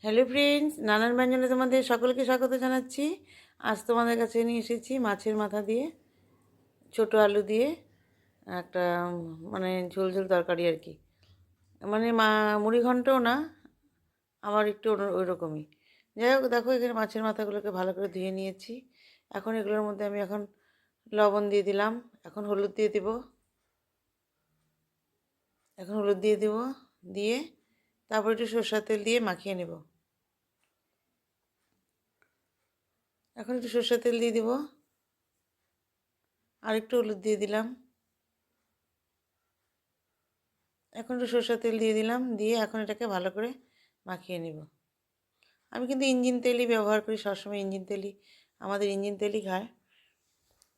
Hello friends, নানান ব্যঞ্জনে তোমাদের সকলকে স্বাগত জানাচ্ছি। আজ তোমাদের কাছে নিয়ে এসেছি মাছের মাথা দিয়ে, ছোট আলু দিয়ে একটা মানে ঝোল ঝোল তরকারি আর কি। মানে মুড়ি ঘন্টও না, আবার একটু ওই রকমই। যাই হোক, দেখো এখানে মাছের মাথাগুলোকে ভালো করে ধুয়ে নিয়েছি। এখন এগুলোর মধ্যে আমি এখন লবণ দিয়ে দিলাম। এখন হলুদ দিয়ে দিব। দিয়ে তারপর একটু সরষের তেল দিয়ে মাখিয়ে নেব। এখন একটু সরষের তেল দিয়ে দিব, আর একটু হলুদ দিয়ে দিলাম। এখন একটু সরষের তেল দিয়ে দিলাম, দিয়ে এখন এটাকে ভালো করে মাখিয়ে নেব। আমি কিন্তু ইঞ্জিন তেলই ব্যবহার করি, সবসময় ইঞ্জিন তেলই, আমাদের ইঞ্জিন তেলই খায়।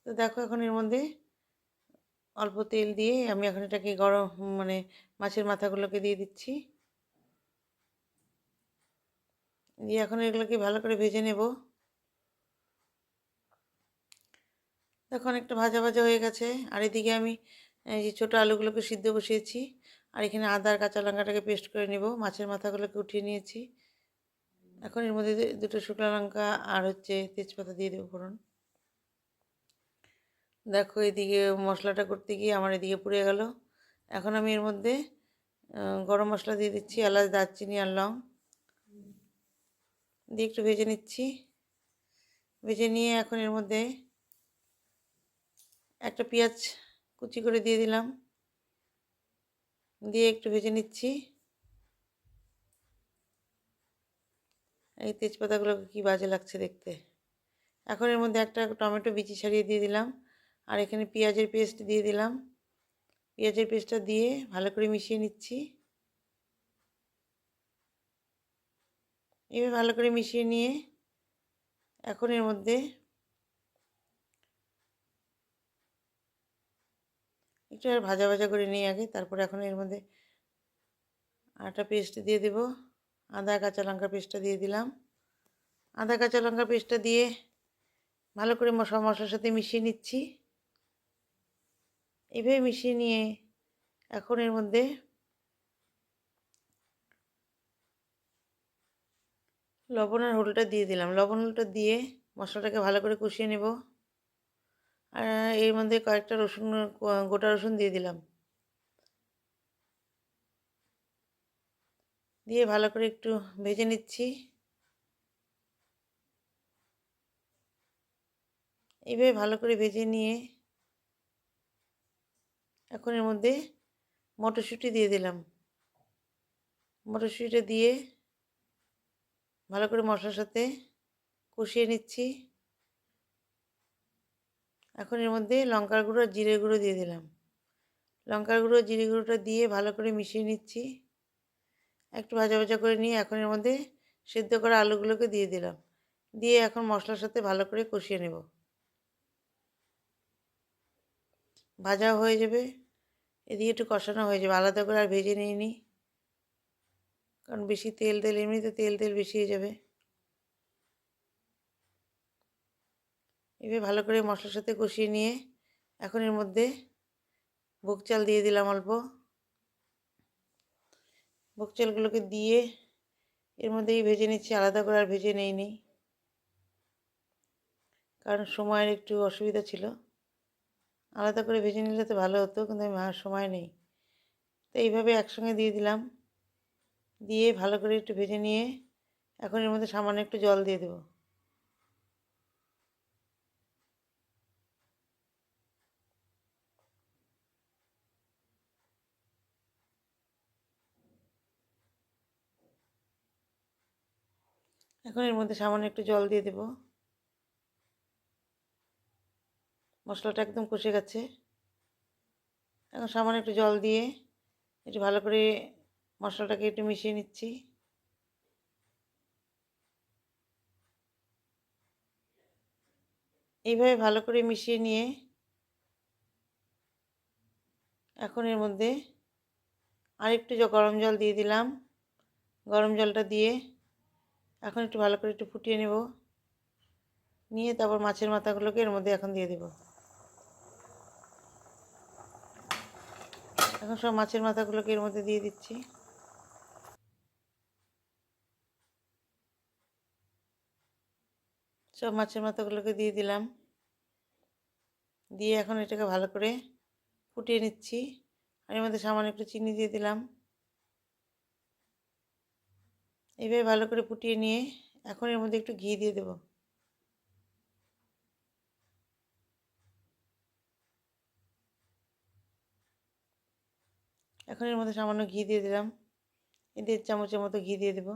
তো দেখো এখন এর মধ্যে অল্প তেল দিয়ে আমি এখন এটাকে গরম মানে মাছের মাথাগুলোকে দিয়ে দিচ্ছি। দিয়ে এখন এগুলোকে ভালো করে ভেজে নেব। দেখো অনেকটা ভাজা ভাজা হয়ে গেছে। আর এদিকে আমি এই যে ছোটো আলুগুলোকে সিদ্ধ বসিয়েছি। আর এখানে আদা আর কাঁচা লঙ্কাটাকে পেস্ট করে নেব। মাছের মাথাগুলোকে উঠিয়ে নিয়েছি। এখন এর মধ্যে দুটো শুকনো লঙ্কা আর তেজপাতা দিয়ে দেবো ফোড়ন। দেখো এদিকে মশলাটা করতে গিয়ে আমার এদিকে পুড়ে গেল। এখন আমি এর মধ্যে গরম মশলা দিয়ে দিচ্ছি, এলাচ, দারচিনি আর লং দিয়ে একটু ভেজে নিচ্ছি। ভেজে নিয়ে এখন এর মধ্যে একটা পেঁয়াজ কুচি করে দিয়ে দিলাম, দিয়ে একটু ভেজে নিচ্ছি। এই তেজপাতাগুলোকে কি বাজে লাগছে দেখতে। এখন এর মধ্যে একটা টমেটো বিচি ছাড়িয়ে দিয়ে দিলাম, আর এখানে পেঁয়াজের পেস্ট দিয়ে দিলাম। পেঁয়াজের পেস্টটা দিয়ে ভালো করে মিশিয়ে নিচ্ছি। এবার ভালো করে মিশিয়ে নিয়ে এখন এর মধ্যে একটু আর ভাজা ভাজা করে নিই আগে, তারপর এখন এর মধ্যে আটা পেস্ট দিয়ে দেব। আদা কাঁচা লঙ্কা পেস্টটা দিয়ে দিলাম। আদা কাঁচা লঙ্কা পেস্টটা দিয়ে ভালো করে মশলার সাথে মিশিয়ে নিচ্ছি। এভাবে মিশিয়ে নিয়ে এখন এর মধ্যে লবণ আর হলুদটা দিয়ে দিলাম। লবণ হলুদটা দিয়ে মশলাটাকে ভালো করে কষিয়ে নেব। আর এর মধ্যে কয়েকটা গোটা রসুন দিয়ে দিলাম। দিয়ে ভালো করে একটু ভেজে নিচ্ছি। এইভাবে ভালো করে ভেজে নিয়ে এখন এর মধ্যে মটরশুঁটি দিয়ে দিলাম। মটরশুঁটিটা দিয়ে ভালো করে মশলার সাথে কষিয়ে নিচ্ছি। এখন এর মধ্যে লঙ্কার গুঁড়ো আর জিরে গুঁড়ো দিয়ে দিলাম। লঙ্কার গুঁড়ো জিরে গুঁড়োটা দিয়ে ভালো করে মিশিয়ে নিচ্ছি। একটু ভাজা ভাজা করে নিয়ে এখন এর মধ্যে সেদ্ধ করা আলুগুলোকে দিয়ে দিলাম। দিয়ে এখন মশলার সাথে ভালো করে কষিয়ে নেব। ভাজা হয়ে যাবে, এদিকে একটু কষানো হয়ে যাবে, আলাদা করে আর ভেজে নিইনি, কারণ বেশি তেল এমনিতে তেল বেশি হয়ে যাবে। এবার ভালো করে মশলার সাথে কষিয়ে নিয়ে এখন এর মধ্যে ভোগ চাল দিয়ে দিলাম অল্প। ভোগ চালগুলোকে দিয়ে এর মধ্যেই ভেজে নিচ্ছি, আলাদা করে আর ভেজে নেইনি, কারণ সময়ের একটু অসুবিধা ছিল। আলাদা করে ভেজে নিলে তো ভালো হতো, কিন্তু আমি সময় নেই, তো এইভাবে একসঙ্গে দিয়ে দিলাম। দিয়ে ভালো করে একটু ভেজে নিয়ে এখন এর মধ্যে সামান্য একটু জল দিয়ে দেবো। এখন এর মধ্যে সামান্য একটু জল দিয়ে দেবো। মশলাটা একদম কষে গেছে। এখন সামান্য একটু জল দিয়ে একটু ভালো করে মশলাটাকে একটু মিশিয়ে নিচ্ছি। এইভাবে ভালো করে মিশিয়ে নিয়ে এখন এর মধ্যে আরেকটু গরম জল দিয়ে দিলাম। গরম জলটা দিয়ে এখন একটু ভালো করে একটু ফুটিয়ে নেব। নিয়ে তারপর মাছের মাথাগুলোকে এর মধ্যে এখন দিয়ে দেব। এখন সব মাছের মাথাগুলোকে এর মধ্যে দিয়ে দিচ্ছি। সব মাছের মাথাগুলোকে দিয়ে দিলাম। দিয়ে এখন এটাকে ভালো করে ফুটিয়ে নিচ্ছি। আর এর মধ্যে সামান্য একটু চিনি দিয়ে দিলাম। এইভাবে ভালো করে ফুটিয়ে নিয়ে এখন এর মধ্যে একটু ঘি দিয়ে দেবো। এখন এর মধ্যে সামান্য ঘি দিয়ে দিলাম। 1.5 চামচের মতো ঘি দিয়ে দেবো।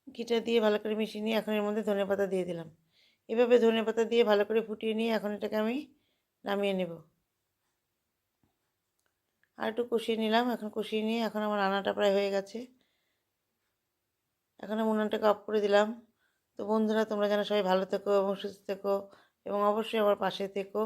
ঘিটা দিয়ে ভালো করে মিশিয়ে নিয়ে এখন এর মধ্যে ধনেপাতা দিয়ে দিলাম। এভাবে ধনেপাতা দিয়ে ভালো করে ফুটিয়ে নিয়ে এখন এটাকে আমি নামিয়ে নেব। আর একটু কষিয়ে নিলাম। এখন কষিয়ে নিয়ে এখন আমার রান্নাটা প্রায় হয়ে গেছে। এখন আমি উনুনটাকে অফ করে দিলাম। তো বন্ধুরা, তোমরা যেন সবাই ভালো থেকো এবং সুস্থ থেকো এবং অবশ্যই আমার পাশে থেকো।